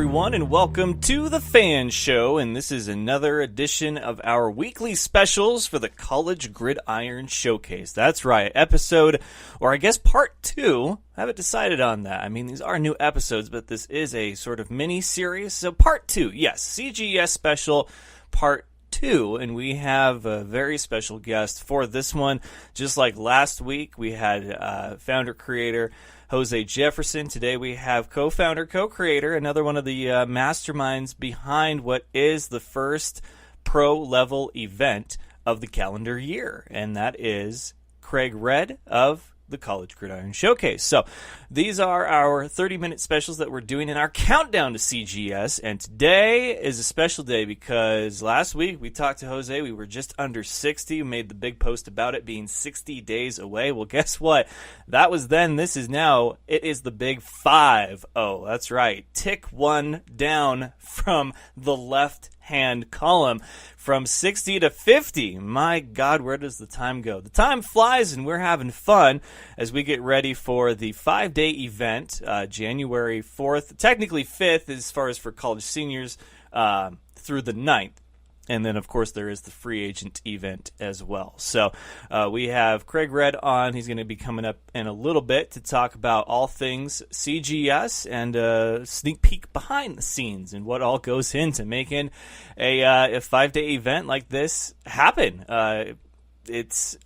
everyone, and welcome to the F.A.N Show, and this is another edition of our weekly specials for the College Gridiron Showcase. That's right, episode, or I guess part 2. I haven't decided on that. I mean, these are new episodes, but this is a sort of mini-series, so part 2, yes, CGS special, part 2, and we have a very special guest for this one. Just like last week, we had founder-creator Jose Jefferson. Today we have co-founder, co-creator, another one of the masterminds behind what is the first pro-level event of the calendar year, and that is Craig Redd of the College Gridiron Showcase. So these are our 30-minute specials that we're doing in our countdown to CGS, and today is a special day because last week we talked to Jose. We were just under 60. We made the big post about it being 60 days away. Well, guess what? That was then. This is now. It is the big 5-0. That's right. Tick one down from the left-hand column. From 60 to 50. My God, where does the time go? The time flies, and we're having fun as we get ready for the 5-day event, January 4th, technically 5th as far as for college seniors, through the 9th. And then, of course, there is the free agent event as well. So we have Craig Redd on. He's going to be coming up in a little bit to talk about all things CGS and a sneak peek behind the scenes and what all goes into making a 5-day event like this happen.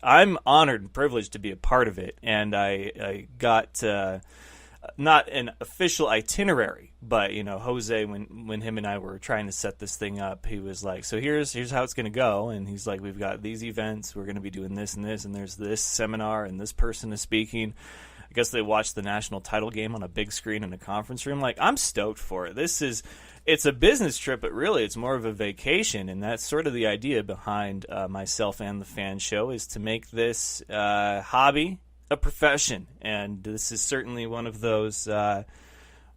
I'm honored and privileged to be a part of it, and I got not an official itinerary, but Jose, when him and I were trying to set this thing up, he was like, so here's how it's going to go, and he's like, we've got these events, we're going to be doing this and this, and there's this seminar and this person is speaking. I guess they watched the national title game on a big screen in a conference room. Like, I'm stoked for it. It's a business trip, but really it's more of a vacation, and that's sort of the idea behind myself and the F.A.N Show, is to make this hobby a profession, and this is certainly one of those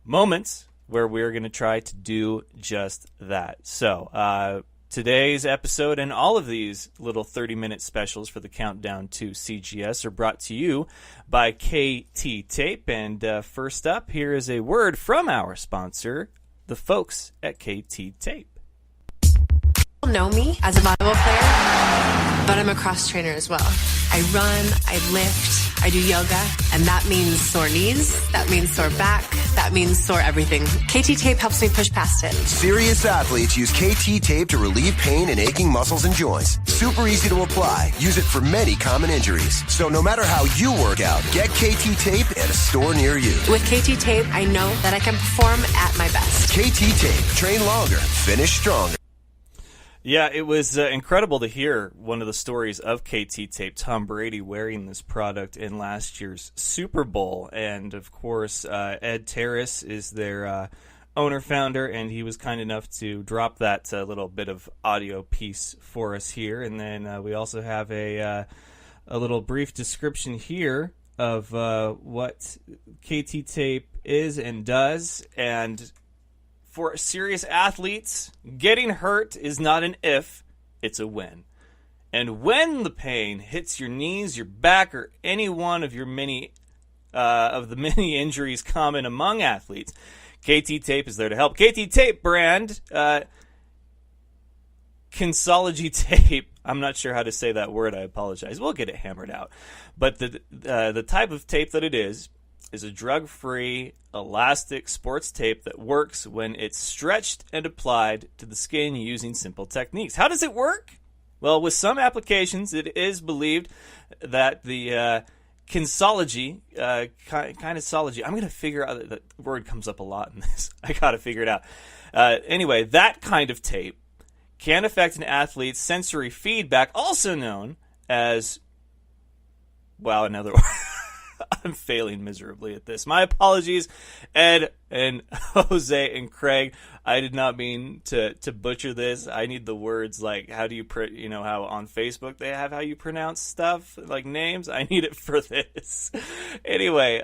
moments where we're going to try to do just that. So today's episode and all of these little 30-minute specials for the countdown to CGS are brought to you by KT Tape, and first up, here is a word from our sponsor, the folks at KT Tape. People know me as a volleyball player, but I'm a cross trainer as well. I run, I lift, I do yoga, and that means sore knees, that means sore back, that means sore everything. KT Tape helps me push past it. Serious athletes use KT Tape to relieve pain in aching muscles and joints. Super easy to apply. Use it for many common injuries. So no matter how you work out, get KT Tape at a store near you. With KT Tape, I know that I can perform at my best. KT Tape. Train longer. Finish stronger. Yeah, it was incredible to hear one of the stories of KT Tape, Tom Brady wearing this product in last year's Super Bowl. And, of course, Ed Terrace is their owner-founder, and he was kind enough to drop that little bit of audio piece for us here. And then we also have a little brief description here of what KT Tape is and does, and for serious athletes, getting hurt is not an if, it's a when. And when the pain hits your knees, your back, or any one of your many injuries common among athletes, KT Tape is there to help. KT Tape brand, Consology Tape. I'm not sure how to say that word. I apologize. We'll get it hammered out. But the type of tape that it is a drug-free, elastic sports tape that works when it's stretched and applied to the skin using simple techniques. How does it work? Well, with some applications, it is believed that the Consology, Kinesology, I'm going to figure out that word comes up a lot in this. I got to figure it out. Anyway, that kind of tape can affect an athlete's sensory feedback, also known as, wow, another word. I'm failing miserably at this. My apologies, Ed and Jose and Craig. I did not mean to butcher this. I need the words like, how do you, how on Facebook they have how you pronounce stuff, like names? I need it for this. Anyway,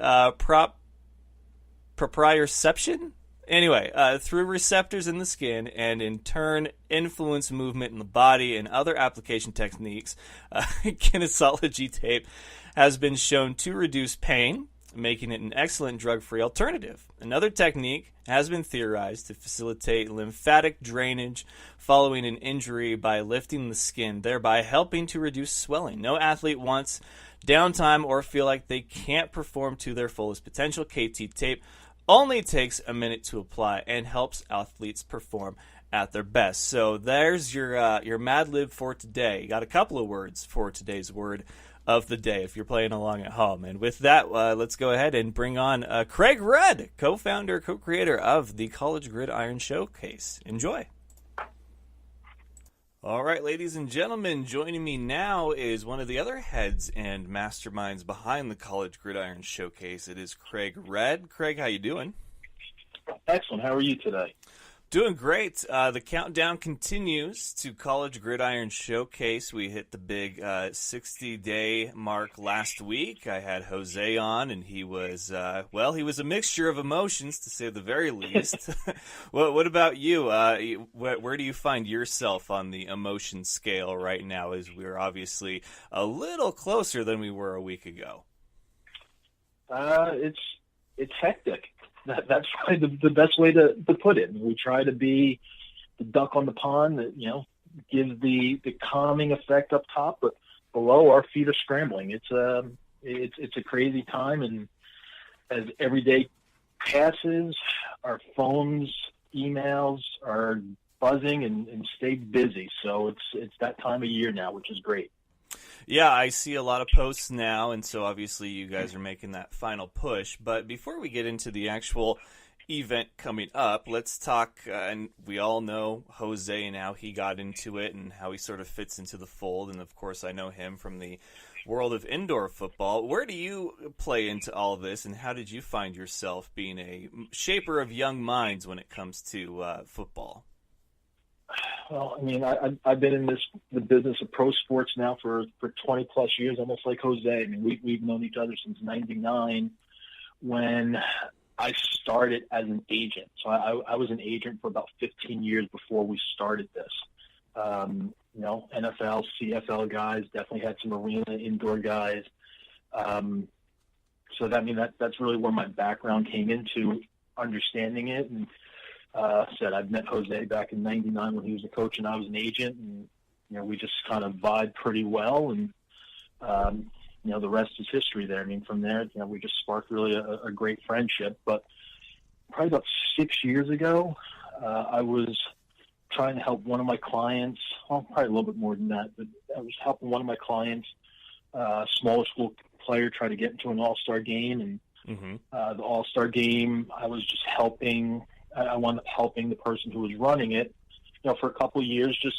proprioception? Anyway, through receptors in the skin and in turn influence movement in the body and other application techniques, kinesology tape has been shown to reduce pain, making it an excellent drug-free alternative. Another technique has been theorized to facilitate lymphatic drainage following an injury by lifting the skin, thereby helping to reduce swelling. No athlete wants downtime or feel like they can't perform to their fullest potential. KT tape only takes a minute to apply and helps athletes perform at their best. So there's your Mad Lib for today. You got a couple of words for today's word of the day if you're playing along at home. And with that, let's go ahead and bring on Craig Rudd, co-founder, co-creator of the College Gridiron Showcase. Enjoy. All right, ladies and gentlemen, joining me now is one of the other heads and masterminds behind the College Gridiron Showcase. It is Craig Rudd. Craig, how you doing? Excellent. How are you today? Doing great. The countdown continues to College Gridiron Showcase. We hit the big 60-day mark last week. I had Jose on, and he was, he was a mixture of emotions, to say the very least. What about you? Where do you find yourself on the emotion scale right now, as we're obviously a little closer than we were a week ago? It's hectic. That's probably the best way to put it. We try to be the duck on the pond that, gives the calming effect up top, but below our feet are scrambling. It's a crazy time, and as every day passes, our phones, emails are buzzing and stay busy. So it's that time of year now, which is great. Yeah, I see a lot of posts now, and so obviously you guys are making that final push. But before we get into the actual event coming up, let's talk, and we all know Jose and how he got into it and how he sort of fits into the fold. And, of course, I know him from the world of indoor football. Where do you play into all this, and how did you find yourself being a shaper of young minds when it comes to football? Well, I mean, I've been in the business of pro sports now for 20 plus years, almost like Jose. I mean, we've known each other since '99 when I started as an agent. So I was an agent for about 15 years before we started this. NFL, CFL guys, definitely had some arena indoor guys. So that's really where my background came into understanding it. And I've met Jose back in '99 when he was a coach and I was an agent, and we just kind of vibed pretty well, and the rest is history there. I mean, from there, we just sparked really a great friendship. But probably about 6 years ago, I was trying to help one of my clients. Well, probably a little bit more than that, but I was helping one of my clients, smaller school player, try to get into an all-star game, and the all-star game, I was just helping. I wound up helping the person who was running it, for a couple of years, just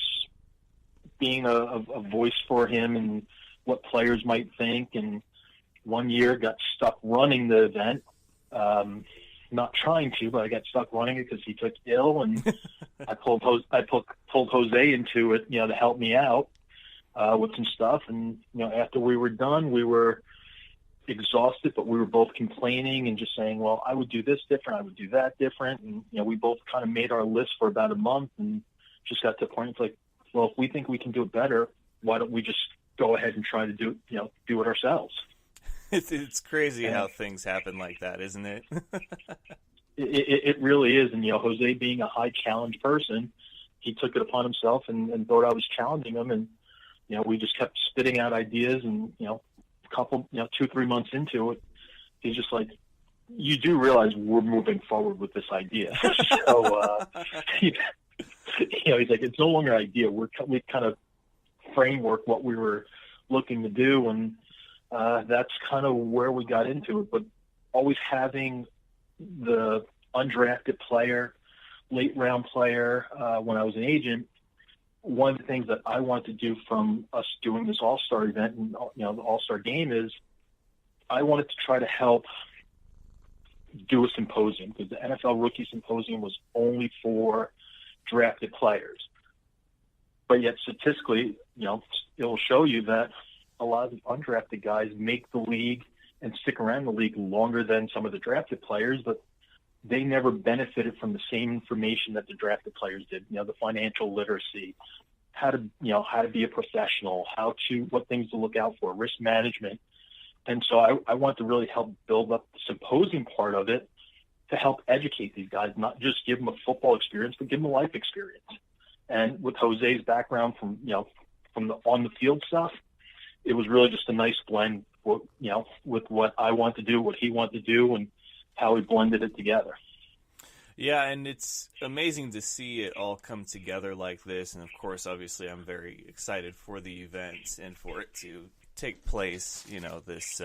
being a voice for him and what players might think. And one year got stuck running the event, not trying to, but I got stuck running it because he took ill, and I pulled Jose into it, to help me out with some stuff. And after we were done, we were exhausted, but we were both complaining and just saying, well, I would do this different, I would do that different. And we both kind of made our list for about a month, and just got to the point, it's like, well, if we think we can do it better, why don't we just go ahead and try to do it ourselves? It's crazy how things happen like that, isn't it? It really is. And Jose, being a high challenge person, he took it upon himself and thought I was challenging him, and we just kept spitting out ideas. And couple 2-3 months into it, he's just like, you do realize we're moving forward with this idea. So he's like, it's no longer an idea, we kind of framework what we were looking to do, and that's kind of where we got into it. But always having the undrafted player, late round player, when I was an agent, one of the things that I wanted to do from us doing this All-Star event and the All-Star game is I wanted to try to help do a symposium, because the NFL Rookie Symposium was only for drafted players. But yet statistically, it will show you that a lot of the undrafted guys make the league and stick around the league longer than some of the drafted players, but they never benefited from the same information that the drafted players did. The financial literacy, how to be a professional, what things to look out for, risk management. And so I want to really help build up the symposium part of it to help educate these guys, not just give them a football experience, but give them a life experience. And with Jose's background from the on the field stuff, it was really just a nice blend, with what I want to do, what he wanted to do, and how we blended it together. Yeah, and it's amazing to see it all come together like this. And of course, obviously, I'm very excited for the event and for it to take place, this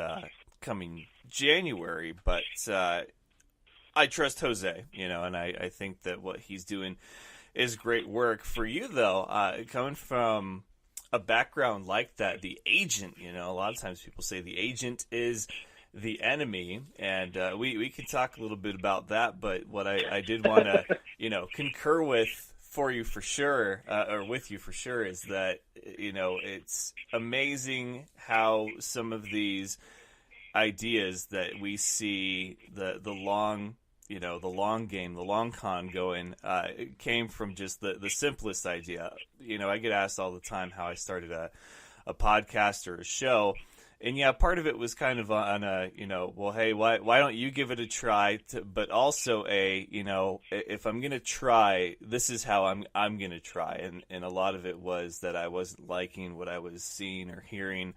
coming January. But I trust Jose, and I think that what he's doing is great work. For you, though, coming from a background like that, the agent, a lot of times people say the agent is the enemy, and we could talk a little bit about that, but what I did want to, concur with you for sure is that, it's amazing how some of these ideas that we see, the long game, the long con going, came from just the simplest idea. I get asked all the time how I started a podcast or a show. And yeah, part of it was kind of on a, well, hey, why don't you give it a try? But also if I'm going to try, this is how I'm going to try. And a lot of it was that I wasn't liking what I was seeing or hearing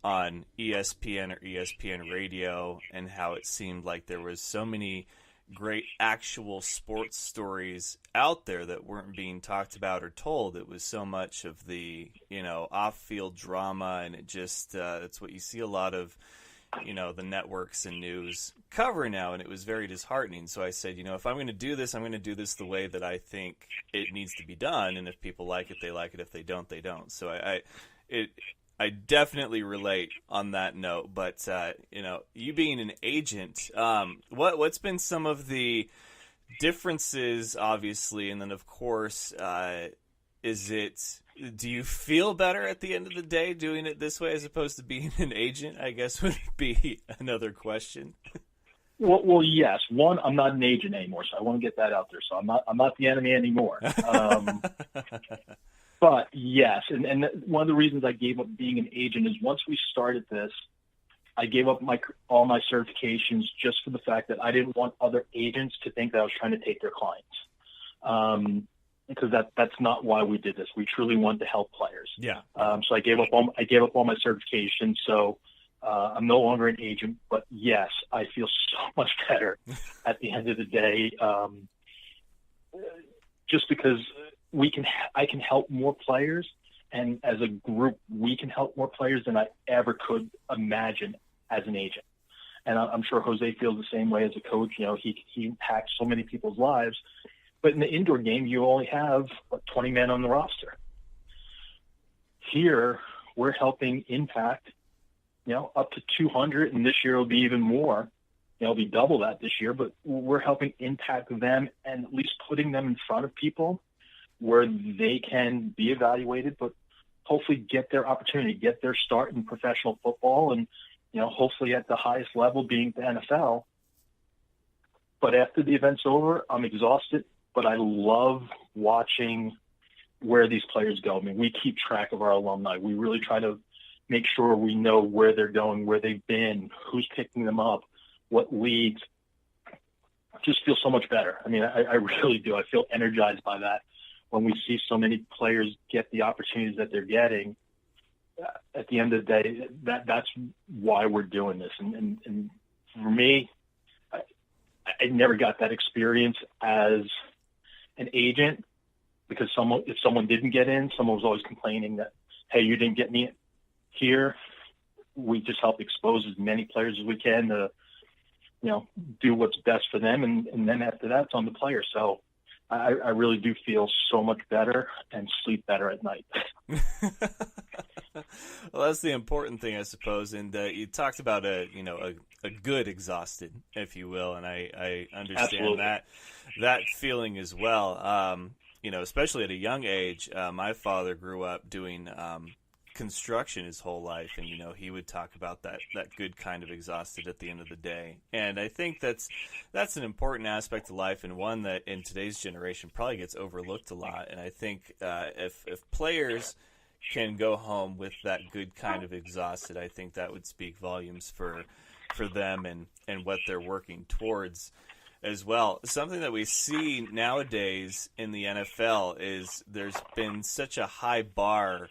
on ESPN or ESPN radio, and how it seemed like there was so many great actual sports stories out there that weren't being talked about or told. It was so much of the, off-field drama, and it just, it's what you see a lot of, the networks and news cover now, and it was very disheartening. So I said, if I'm going to do this, I'm going to do this the way that I think it needs to be done, and if people like it, they like it. If they don't, they don't. So I definitely relate on that note, but you being an agent, what's been some of the differences, obviously, and then of course, do you feel better at the end of the day doing it this way as opposed to being an agent? I guess would be another question. Well, yes. One, I'm not an agent anymore, so I want to get that out there. So I'm not the enemy anymore. But yes, and one of the reasons I gave up being an agent is once we started this, I gave up all my certifications just for the fact that I didn't want other agents to think that I was trying to take their clients. Because that's not why we did this. We truly wanted to help players. Yeah. So I gave up all my certifications. So I'm no longer an agent. But yes, I feel so much better at the end of the day, just because I can help more players, and as a group, we can help more players than I ever could imagine as an agent. And I'm sure Jose feels the same way as a coach. He impacts so many people's lives. But in the indoor game, you only have 20 men on the roster. Here, we're helping impact, up to 200, and this year it'll be even more. It'll be double that this year, but we're helping impact them and at least putting them in front of people where they can be evaluated, but hopefully get their opportunity, get their start in professional football, and hopefully at the highest level being the NFL. But after the event's over, I'm exhausted, but I love watching where these players go. I mean, we keep track of our alumni. We really try to make sure we know where they're going, where they've been, who's picking them up, what leagues. I just feel so much better. I mean, I really do. I feel energized by that. When we see so many players get the opportunities that they're getting, at the end of the day, that's why we're doing this. And for me, I never got that experience as an agent, because if someone didn't get in, someone was always complaining that, hey, you didn't get me here. We just help expose as many players as we can to, do what's best for them. And then after that, it's on the player. So I really do feel so much better and sleep better at night. Well, that's the important thing, I suppose. And you talked about a good exhausted, if you will, and I understand Absolutely. that feeling as well. Especially at a young age, my father grew up doing construction his whole life, and he would talk about that good kind of exhausted at the end of the day. And I think that's an important aspect of life, and one that in today's generation probably gets overlooked a lot. And I think if players can go home with that good kind of exhausted, I think that would speak volumes for them and what they're working towards as well. Something that we see nowadays in the NFL is there's been such a high bar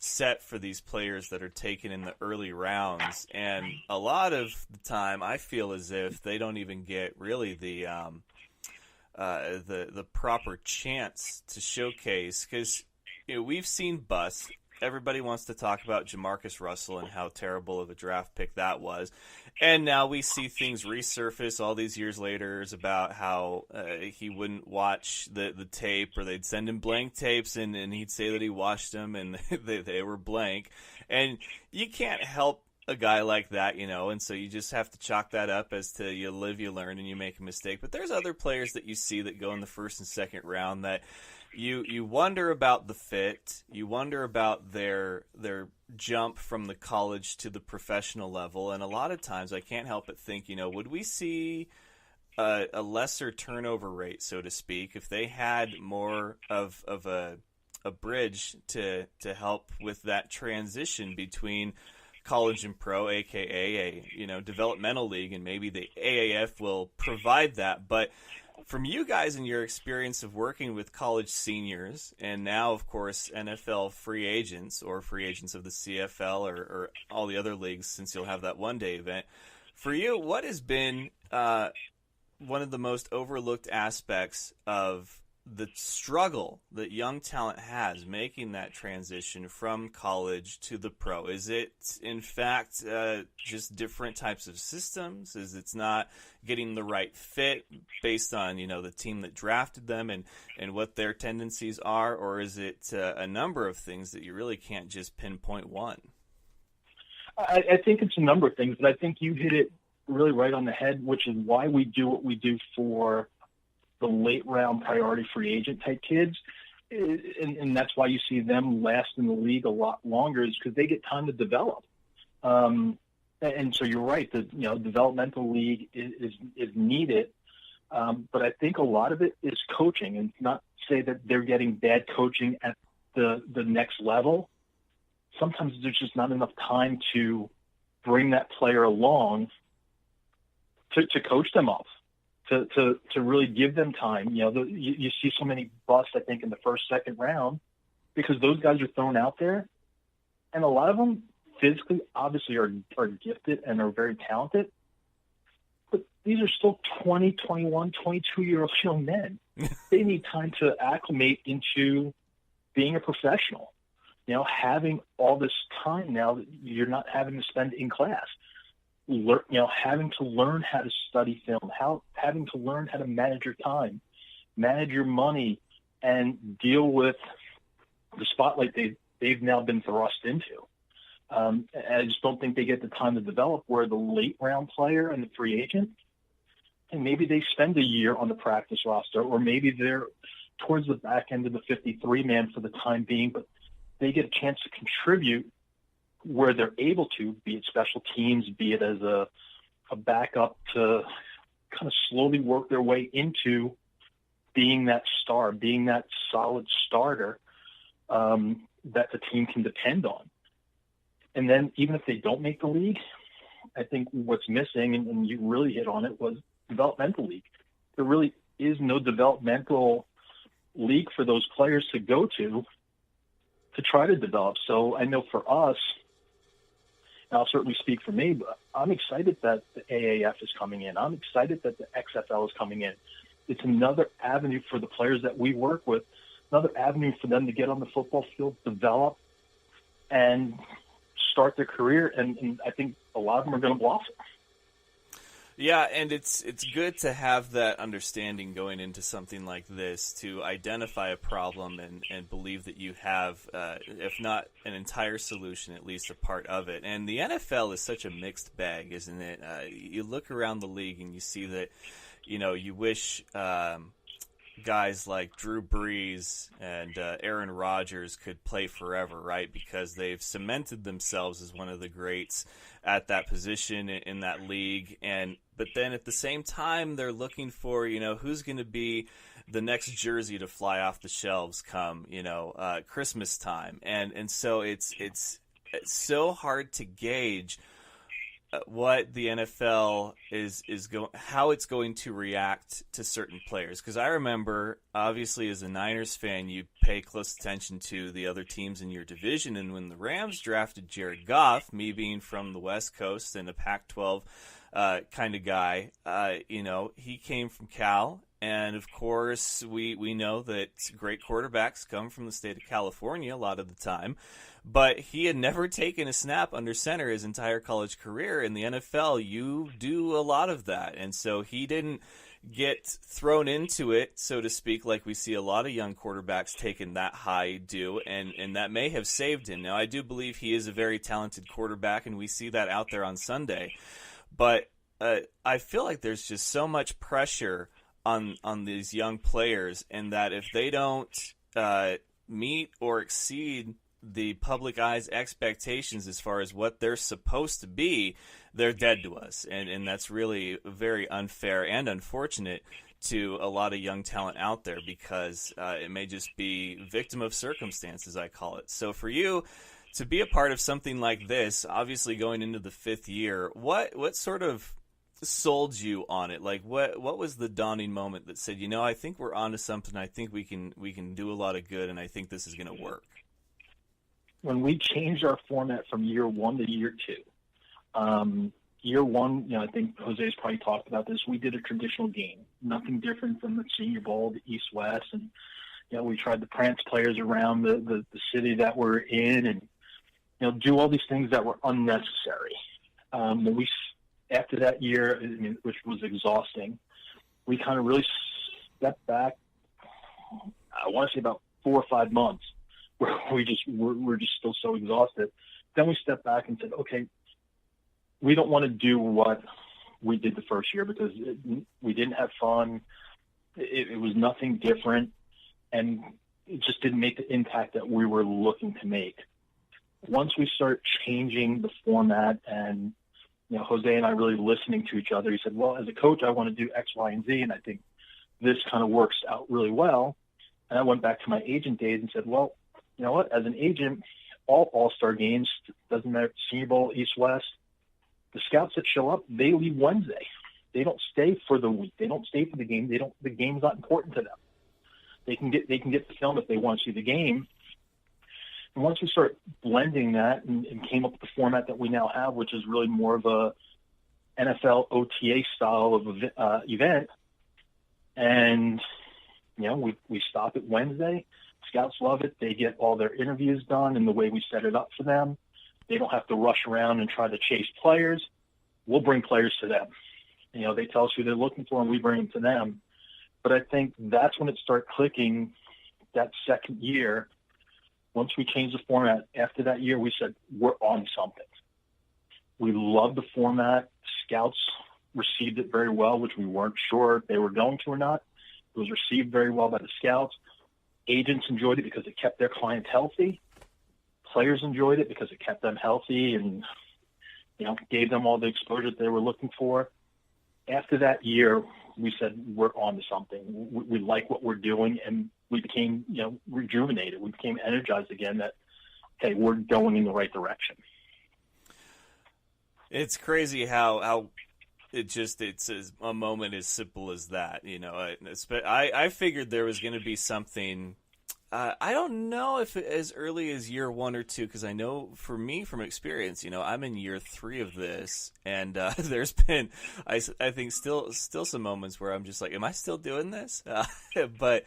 set for these players that are taken in the early rounds, and a lot of the time I feel as if they don't even get really the proper chance to showcase, because we've seen busts. Everybody wants to talk about Jamarcus Russell and how terrible of a draft pick that was. And now we see things resurface all these years later about how he wouldn't watch the tape, or they'd send him blank tapes and he'd say that he watched them and they were blank. And you can't help a guy like that, and so you just have to chalk that up as to you live, you learn, and you make a mistake. But there's other players that you see that go in the first and second round that you wonder about the fit, you wonder about their jump from the college to the professional level, and a lot of times I can't help but think, would we see a lesser turnover rate, so to speak, if they had more of a bridge to help with that transition between college and pro, aka a developmental league, and maybe the AAF will provide that. But from you guys and your experience of working with college seniors, and now, of course, NFL free agents or free agents of the CFL or all the other leagues, since you'll have that one-day event, for you, what has been one of the most overlooked aspects of the struggle that young talent has making that transition from college to the pro? Is it, in fact, just different types of systems? Is it's not getting the right fit based on, the team that drafted them and what their tendencies are? Or is it a number of things that you really can't just pinpoint one? I think it's a number of things, but I think you hit it really right on the head, which is why we do what we do for the late round priority free agent type kids. And that's why you see them last in the league a lot longer, is because they get time to develop. And so you're right, the developmental league is needed. But I think a lot of it is coaching, and not say that they're getting bad coaching at the next level. Sometimes there's just not enough time to bring that player along to coach them up. To really give them time. You see so many busts, I think, in the first, second round, because those guys are thrown out there, and a lot of them physically obviously are gifted and are very talented, but these are still 20, 21, 22-year-old young men. They need time to acclimate into being a professional. Having all this time now that you're not having to spend in class. Having to learn how to study film, having to learn how to manage your time, manage your money, and deal with the spotlight they've now been thrust into. I just don't think they get the time to develop, where the late round player and the free agent, and maybe they spend a year on the practice roster, or maybe they're towards the back end of the 53-man for the time being, but they get a chance to contribute where they're able to, be it special teams, be it as a backup, to kind of slowly work their way into being that star, being that solid starter that the team can depend on. And then even if they don't make the league, I think what's missing, and you really hit on it, was developmental league. There really is no developmental league for those players to go to try to develop. So I know for us, and I'll certainly speak for me, but I'm excited that the AAF is coming in. I'm excited that the XFL is coming in. It's another avenue for the players that we work with, another avenue for them to get on the football field, develop, and start their career. And I think a lot of them are going to blossom. Yeah, and it's good to have that understanding going into something like this, to identify a problem and believe that you have, if not an entire solution, at least a part of it. And the NFL is such a mixed bag, isn't it? You look around the league and you see that, you wish guys like Drew Brees and Aaron Rodgers could play forever, right? Because they've cemented themselves as one of the greats at that position in that league. But then at the same time, they're looking for, who's going to be the next jersey to fly off the shelves come, Christmas time. And so it's so hard to gauge what the NFL how it's going to react to certain players. Because I remember, obviously, as a Niners fan, you pay close attention to the other teams in your division. And when the Rams drafted Jared Goff, me being from the West Coast and a Pac-12 kind of guy, he came from Cal. And, of course, we know that great quarterbacks come from the state of California a lot of the time. But he had never taken a snap under center his entire college career. In the NFL, you do a lot of that. And so he didn't get thrown into it, so to speak, like we see a lot of young quarterbacks taking that high do. And that may have saved him. Now, I do believe he is a very talented quarterback, and we see that out there on Sunday. But I feel like there's just so much pressure on these young players, and that if they don't meet or exceed the public eye's expectations as far as what they're supposed to be, they're dead to us. And that's really very unfair and unfortunate to a lot of young talent out there, because it may just be victim of circumstances, I call it. So for you to be a part of something like this, obviously going into the 5th year, what sort of sold you on it? Like what was the dawning moment that said, I think we're onto something, I think we can do a lot of good, and I think this is going to work? When we changed our format from year 1 to year 2, year 1, I think Jose's probably talked about this, we did a traditional game, nothing different from the Senior Bowl, the East-West, and we tried to prance players around the city that we're in, and do all these things that were unnecessary. After that year, which was exhausting, we kind of really stepped back, I want to say about 4 or 5 months, where we're just still so exhausted. Then we stepped back and said, okay, we don't want to do what we did the first year, because we didn't have fun. It was nothing different, and it just didn't make the impact that we were looking to make. Once we start changing the format and Jose and I really listening to each other, he said, well, as a coach, I want to do X, Y, and Z, and I think this kind of works out really well. And I went back to my agent days and said, well, you know what, as an agent, all all-star games, doesn't matter, Senior Bowl, East-West, the scouts that show up, they leave Wednesday. They don't stay for the week. They don't stay for the game. The game's not important to them. They can get the film if they want to see the game. And once we start blending that and came up with the format that we now have, which is really more of a NFL OTA style of event, and we stop at Wednesday. Scouts love it. They get all their interviews done in the way we set it up for them. They don't have to rush around and try to chase players. We'll bring players to them. They tell us who they're looking for, and we bring them to them. But I think that's when it started clicking that second year. Once we changed the format, after that year, we said, we're on something. We love the format. Scouts received it very well, which we weren't sure if they were going to or not. It was received very well by the scouts. Agents enjoyed it because it kept their clients healthy. Players enjoyed it because it kept them healthy and, gave them all the exposure that they were looking for. After that year, we said, we're on to something. We like what we're doing, and we became, rejuvenated. We became energized again that, hey, we're going in the right direction. It's crazy how it's a moment as simple as that. I figured there was going to be something. I don't know if as early as year 1 or 2, because I know for me from experience, I'm in year 3 of this, and there's been, I think still some moments where I'm just like, am I still doing this? But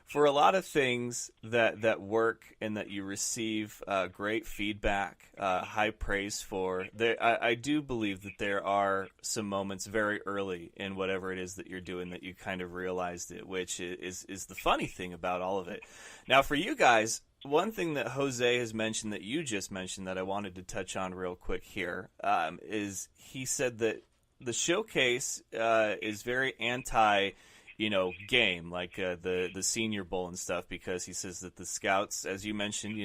for a lot of things that work and that you receive great feedback, high praise for, I do believe that there are some moments very early in whatever it is that you're doing that you kind of realized it, which is the funny thing about all of it. Now, for you guys, one thing that Jose has mentioned that you just mentioned that I wanted to touch on real quick here is he said that the showcase is very game like the Senior Bowl and stuff, because he says that the scouts, as you mentioned,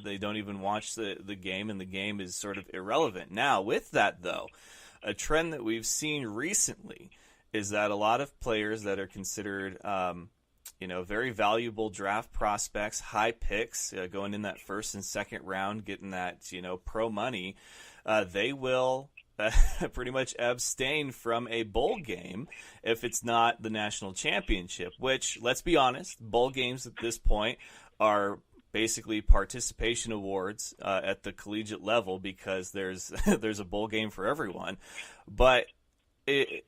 they don't even watch the game, and the game is sort of irrelevant. Now, with that though, a trend that we've seen recently is that a lot of players that are considered very valuable draft prospects, high picks, going in that first and second round, getting that pro money, they will pretty much abstain from a bowl game if it's not the national championship, which, let's be honest, bowl games at this point are basically participation awards at the collegiate level, because there's there's a bowl game for everyone. But it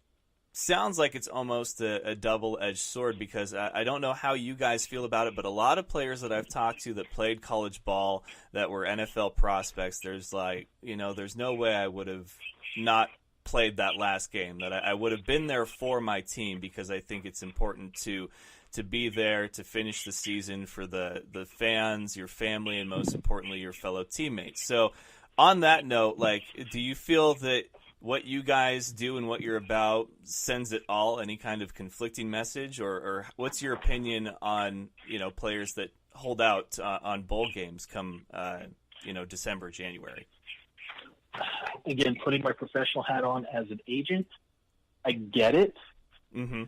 sounds like it's almost a double-edged sword, because I don't know how you guys feel about it, but a lot of players that I've talked to that played college ball that were NFL prospects, there's there's no way I would have not played that last game, that I would have been there for my team, because I think it's important to be there to finish the season for the fans, your family, and most importantly, your fellow teammates. So on that note, do you feel that what you guys do and what you're about sends at all any kind of conflicting message, or what's your opinion on players that hold out on bowl games come December, January? Again, putting my professional hat on as an agent, I get it. Mm-hmm.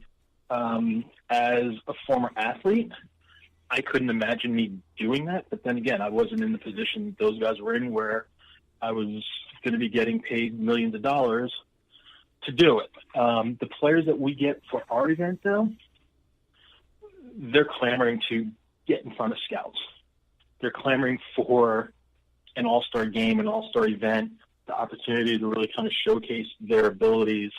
As a former athlete, I couldn't imagine me doing that. But then again, I wasn't in the position those guys were in, where I was going to be getting paid millions of dollars to do it. The players that we get for our event, though, they're clamoring to get in front of scouts. They're clamoring for an all-star game, an all-star event, the opportunity to really kind of showcase their abilities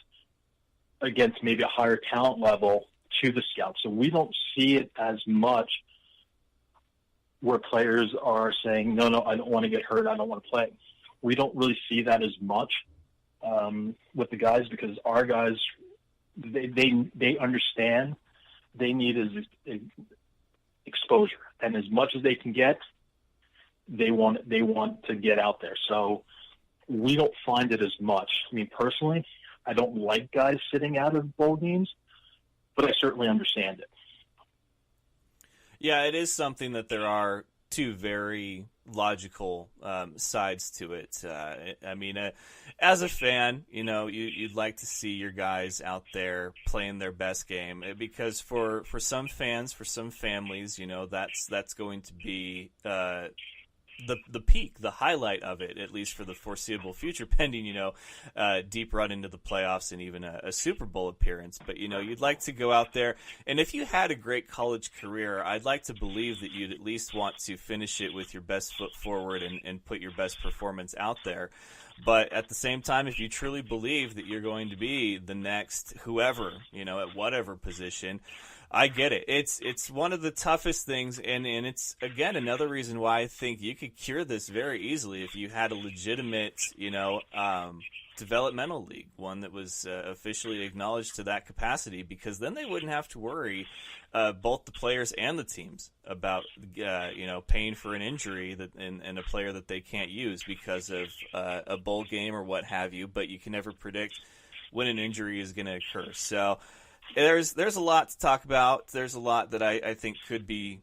against maybe a higher talent level to the scouts. So we don't see it as much where players are saying, no, I don't want to get hurt, I don't want to play. We don't really see that as much with the guys, because our guys, they understand they need is exposure, and as much as they can get, they want to get out there. So we don't find it as much. I mean, personally, I don't like guys sitting out of bowl games, but I certainly understand it. Yeah, it is something that there are two very logical sides to it. As a fan, you'd like to see your guys out there playing their best game, because for some fans, for some families, that's going to be the peak, the highlight of it, at least for the foreseeable future, pending, deep run into the playoffs and even a Super Bowl appearance. But, you'd like to go out there, and if you had a great college career, I'd like to believe that you'd at least want to finish it with your best foot forward and put your best performance out there. But at the same time, if you truly believe that you're going to be the next whoever, at whatever position, I get it. It's one of the toughest things, and it's, again, another reason why I think you could cure this very easily if you had a legitimate, developmental league, one that was officially acknowledged to that capacity, because then they wouldn't have to worry, both the players and the teams, about paying for an injury and a player that they can't use because of a bowl game or what have you. But you can never predict when an injury is going to occur. So there's a lot to talk about. There's a lot that I think could be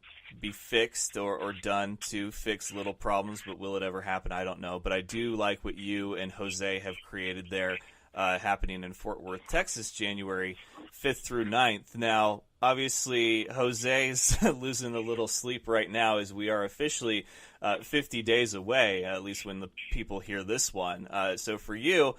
fixed or done to fix little problems, but will it ever happen? I don't know. But I do like what you and Jose have created there, happening in Fort Worth, Texas, January 5th through 9th. Now, obviously, Jose's losing a little sleep right now, as we are officially 50 days away, at least when the people hear this one. So for you,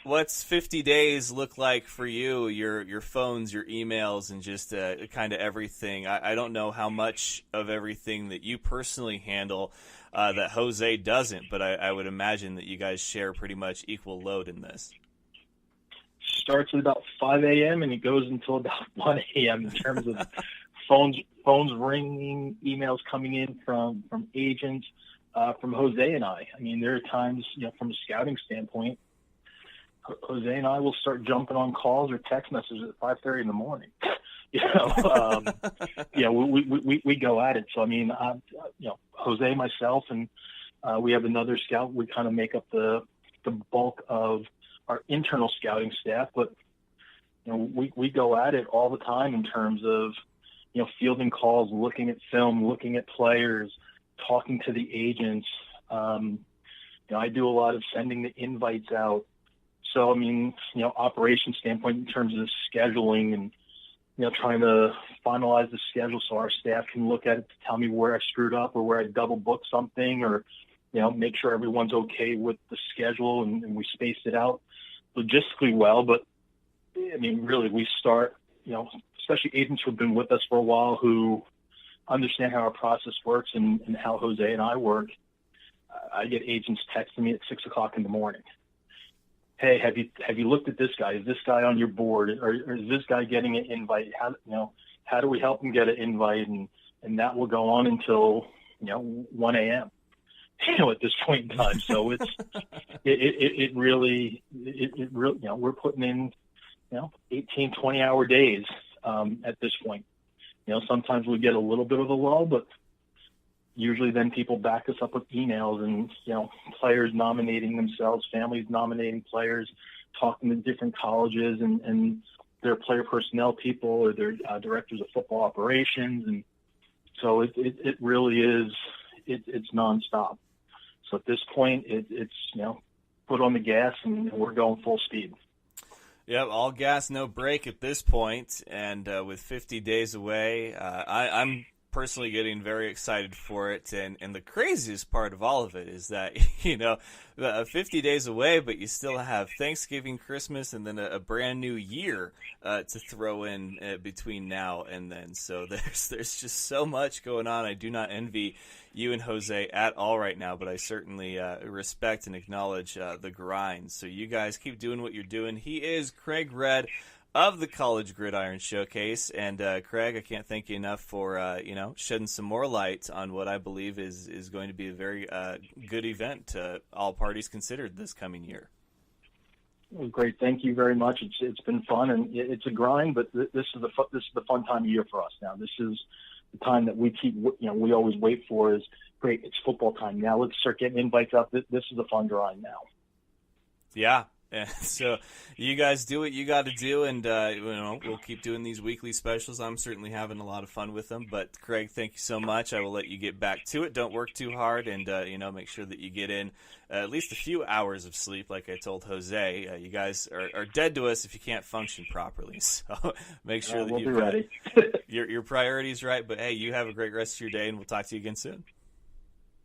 what's 50 days look like for you, your phones, your emails, and just kind of everything? I don't know how much of everything that you personally handle that Jose doesn't, but I would imagine that you guys share pretty much equal load in this. Starts at about 5 a.m. and it goes until about 1 a.m. in terms of phones ringing, emails coming in from agents, from Jose and I. I mean, there are times, from a scouting standpoint, Jose and I will start jumping on calls or text messages at 5:30 in the morning. We go at it. So I mean, Jose, myself, and we have another scout. We kind of make up the bulk of our internal scouting staff. But we go at it all the time in terms of, fielding calls, looking at film, looking at players, talking to the agents. I do a lot of sending the invites out. So, operation standpoint in terms of scheduling and, trying to finalize the schedule so our staff can look at it to tell me where I screwed up or where I double booked something, or, make sure everyone's okay with the schedule and we spaced it out logistically well. But really we start, especially agents who've been with us for a while who understand how our process works and how Jose and I work. I get agents texting me at 6 o'clock in the morning. Hey, have you looked at this guy? Is this guy on your board? Or is this guy getting an invite? How do we help him get an invite? And that will go on until, 1 a.m. At this point in time. So it's, it really, we're putting in, 18, 20 hour days, at this point. Sometimes we get a little bit of a lull, but usually then people back us up with emails and, players nominating themselves, families nominating players, talking to different colleges and their player personnel people or their directors of football operations. And so it really is, it's nonstop. So at this point, it's put on the gas and we're going full speed. Yep, all gas, no brake at this point. And with 50 days away, I'm personally getting very excited for it. And the craziest part of all of it is that, 50 days away, but you still have Thanksgiving, Christmas, and then a brand new year to throw in between now and then. So there's just so much going on. I do not envy you and Jose at all right now, but I certainly respect and acknowledge the grind. So you guys keep doing what you're doing. He is Craig Redd of the College Gridiron Showcase. And Craig, I can't thank you enough for shedding some more light on what I believe is going to be a very good event, all parties considered, this coming year. Well, great, thank you very much. It's been fun and it's a grind, but this is the fun time of year for us now. This is the time that we keep, we always wait for is great. It's football time now. Let's start getting invites out. This is a fun grind now. Yeah. And so you guys do what you got to do, and we'll keep doing these weekly specials. I'm certainly having a lot of fun with them. But Craig, thank you so much. I will let you get back to it. Don't work too hard, and make sure that you get in at least a few hours of sleep. Like I told Jose, you guys are dead to us if you can't function properly. So make sure that we'll you've be got ready. your priorities right. But hey, you have a great rest of your day, and we'll talk to you again soon.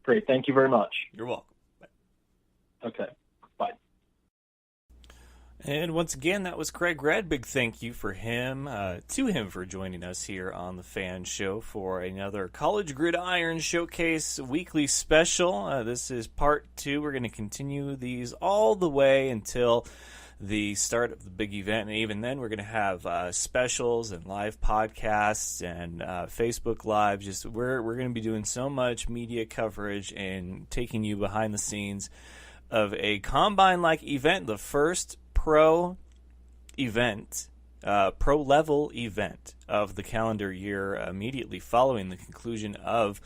Great, thank you very much. You're welcome. Bye. Okay. Bye. And once again, that was Craig Redd. Big thank you for him, for joining us here on the F.A.N. Show for another College Gridiron Showcase weekly special. This is part 2. We're going to continue these all the way until the start of the big event, and even then we're going to have specials and live podcasts and Facebook Live. Just we're going to be doing so much media coverage and taking you behind the scenes of a combine-like event, the first pro level event of the calendar year, immediately following the conclusion of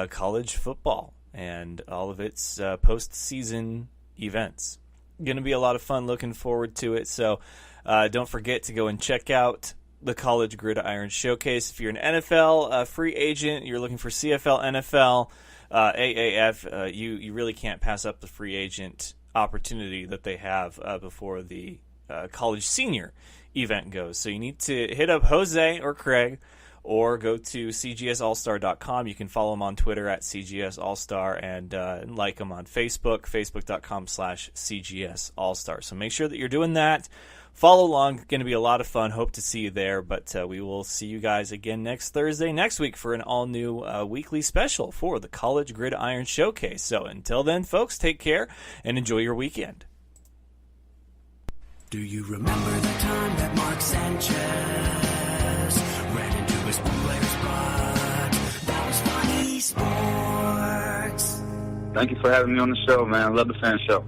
college football and all of its postseason events. Going to be a lot of fun. Looking forward to it. So don't forget to go and check out the College Gridiron Showcase. If you're an NFL free agent, you're looking for CFL, NFL, AAF, you really can't pass up the free agent opportunity that they have before the college senior event goes. So you need to hit up Jose or Craig or go to cgsallstar.com. You can follow them on Twitter at cgsallstar and like them on Facebook, facebook.com/cgsallstar. So make sure that you're doing that. Follow along. Going to be a lot of fun. Hope to see you there. But we will see you guys again next Thursday, next week, for an all-new weekly special for the College Gridiron Showcase. So until then, folks, take care and enjoy your weekend. Do you remember the time that Mark Sanchez ran into his player's butt? That was funny sports. Thank you for having me on the show, man. I love the F.A.N. show.